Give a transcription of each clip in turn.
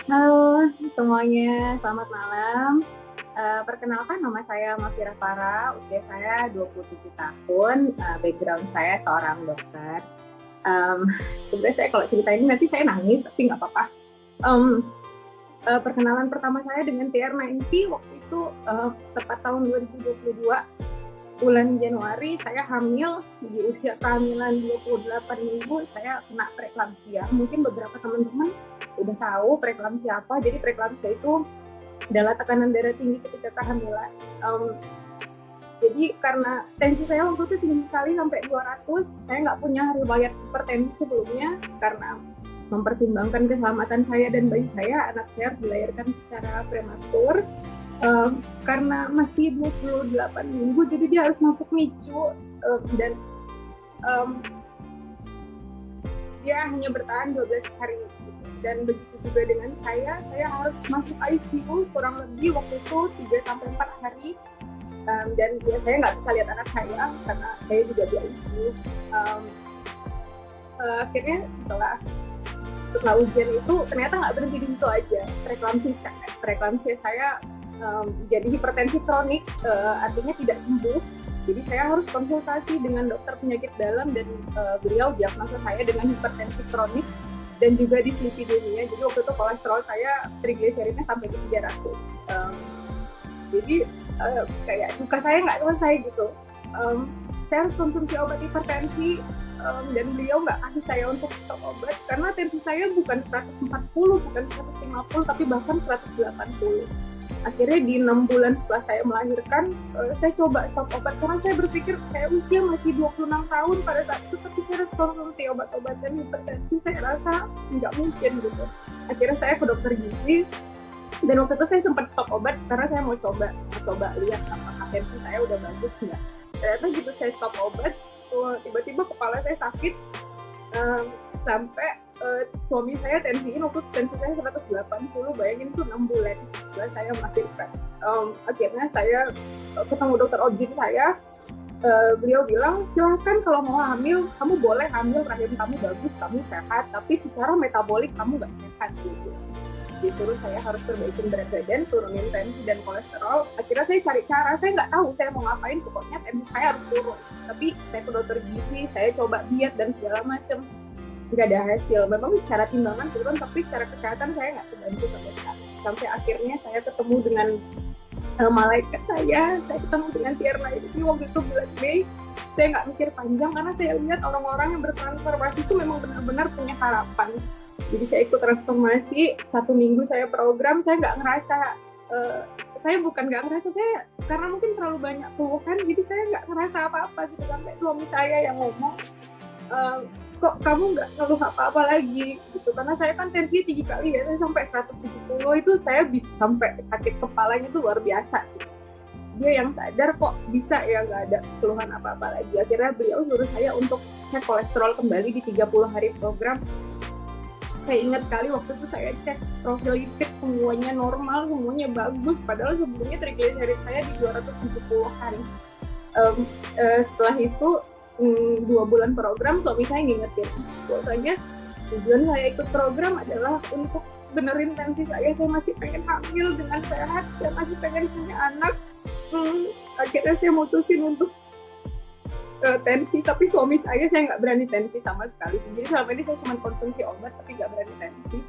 Halo semuanya, selamat malam. Perkenalkan nama saya Mafira Farah, usia saya 27 tahun, background saya seorang dokter. Um, Sebenarnya saya kalau cerita ini nanti saya nangis, tapi nggak apa-apa. Um, Perkenalan pertama saya dengan TR90 waktu itu tepat tahun 2022, bulan Januari saya hamil di usia kehamilan 28 minggu, saya kena preeklamsia. Mungkin beberapa teman-teman udah tahu preeklamsia apa. Jadi preeklamsia itu adalah tekanan darah tinggi ketika kehamilan. Jadi karena tensi saya waktu itu tinggi sekali sampai 200, saya nggak punya riwayat hipertensi sebelumnya. Karena mempertimbangkan keselamatan saya dan bayi saya, anak saya harus dilahirkan secara prematur. Karena masih 28 minggu, jadi dia harus masuk NICU, dan dia hanya bertahan 12 hari. Dan begitu juga dengan saya harus masuk ICU kurang lebih waktu itu 3-4 hari. Dan ya, saya nggak bisa lihat anak saya karena saya juga di ICU. Akhirnya setelah ujian itu ternyata nggak berhenti di situ aja. Preeklamsi saya jadi hipertensi kronik, artinya tidak sembuh. Jadi saya harus konsultasi dengan dokter penyakit dalam, dan beliau diagnosa saya dengan hipertensi kronik dan juga dislipidemia. Jadi waktu itu kolesterol saya, trigliseridnya sampai ke 300. Jadi kayak duka saya nggak selesai gitu. Saya harus konsumsi obat hipertensi, dan beliau nggak kasih saya untuk stop obat karena tensi saya bukan 140, bukan 150, tapi bahkan 180. Akhirnya di 6 bulan setelah saya melahirkan, saya coba stop obat karena saya berpikir saya usia masih 26 tahun pada saat itu, tapi saya harus konsumsi obat-obatan hipertensi, saya rasa nggak mungkin gitu. Akhirnya saya ke dokter gizi, dan waktu itu saya sempat stop obat karena saya mau coba lihat apakah tensi saya udah bagus nggak. Ternyata gitu saya stop obat, tiba-tiba kepala saya sakit, sampai suami saya tensiin, waktu tensi saya 180, bayangin tuh 6 bulan setelah saya melahirkan. Akhirnya saya ketemu dokter objin saya, beliau bilang silahkan kalau mau hamil, kamu boleh hamil, rahim kamu bagus, kamu sehat, tapi secara metabolik kamu nggak sehat gitu. Disuruh saya harus perbaikin berat badan, turunin tensi dan kolesterol. Akhirnya saya cari cara, saya nggak tahu saya mau ngapain, pokoknya tensi saya harus turun. Tapi saya ke dokter gizi, saya coba diet dan segala macam, nggak ada hasil. Memang secara timbangan turun, tapi secara kesehatan saya nggak terbantu sampai sekarang. Sampai akhirnya saya ketemu dengan malaikat saya ketemu dengan Tierna ini waktu itu bulan Mei. Saya nggak mikir panjang karena saya lihat orang-orang yang bertransformasi itu memang benar-benar punya harapan. Jadi saya ikut transformasi 1 minggu, saya program, saya nggak ngerasa, saya bukan nggak ngerasa, saya karena mungkin terlalu banyak keluhan, jadi saya nggak ngerasa apa-apa gitu. Sampai suami saya yang ngomong, kok kamu nggak ngeluh apa-apa lagi gitu, karena saya kan tensinya tinggi kali ya, saya sampai 170, itu saya bisa sampai sakit kepalanya itu luar biasa gitu. Dia yang sadar kok bisa ya nggak ada keluhan apa-apa lagi. Akhirnya beliau suruh saya untuk cek kolesterol kembali di 30 hari program. Saya ingat sekali waktu itu saya cek profil lipid, semuanya normal, semuanya bagus, padahal sebelumnya triglycerid saya di 270-an. Setelah itu 2 bulan program, suami saya ngingetin bahwasanya tujuan saya ikut program adalah untuk benerin tensi saya masih pengen hamil dengan sehat, saya masih pengen punya anak. Akhirnya saya mutusin untuk tensi, tapi suami saya nggak berani tensi sama sekali. Jadi selama ini saya cuma konsumsi obat tapi nggak berani tensi.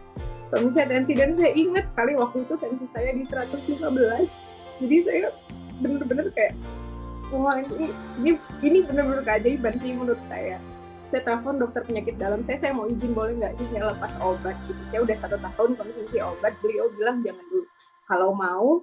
Suami saya tensi, dan saya ingat sekali waktu itu tensi saya di 115. Jadi saya bener-bener kayak, wah ini bener-bener keajaiban sih menurut saya. Saya telepon dokter penyakit dalam saya mau izin boleh nggak sih saya lepas obat gitu. Saya udah 1 tahun konsumsi obat, beliau bilang jangan dulu. Kalau mau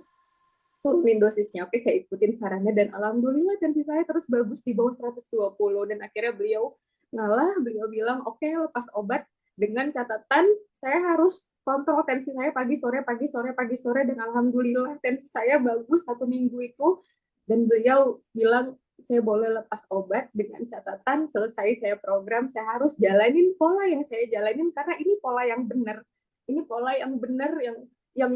turunin dosisnya. Oke, saya ikutin sarannya, dan alhamdulillah tensi saya terus bagus di bawah 120. Dan akhirnya beliau ngalah, beliau bilang oke, lepas obat dengan catatan saya harus kontrol tensi saya pagi sore pagi sore pagi sore, dan alhamdulillah tensi saya bagus 1 minggu itu. Dan beliau bilang saya boleh lepas obat dengan catatan selesai saya program saya harus jalanin pola yang saya jalanin, karena ini pola yang benar, ini pola yang benar, yang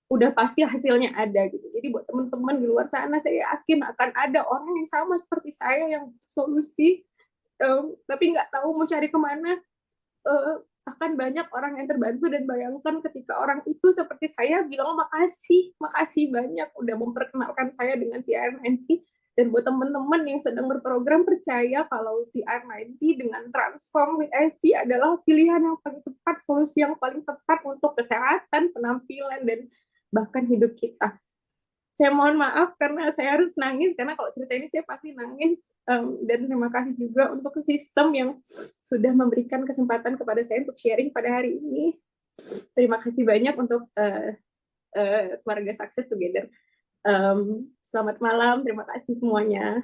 udah pasti hasilnya ada gitu. Jadi buat teman-teman di luar sana, saya yakin akan ada orang yang sama seperti saya yang solusi, tapi nggak tahu mau cari kemana. akan banyak orang yang terbantu, dan bayangkan ketika orang itu seperti saya bilang makasih, makasih banyak udah memperkenalkan saya dengan TR90. Dan buat teman-teman yang sedang berprogram, percaya kalau TR90 dengan Transform with ST adalah pilihan yang paling tepat, solusi yang paling tepat untuk kesehatan, penampilan, dan bahkan hidup kita. Saya mohon maaf karena saya harus nangis, karena kalau cerita ini saya pasti nangis. Dan terima kasih juga untuk sistem yang sudah memberikan kesempatan kepada saya untuk sharing pada hari ini. Terima kasih banyak untuk keluarga Success Together. Selamat malam, terima kasih semuanya.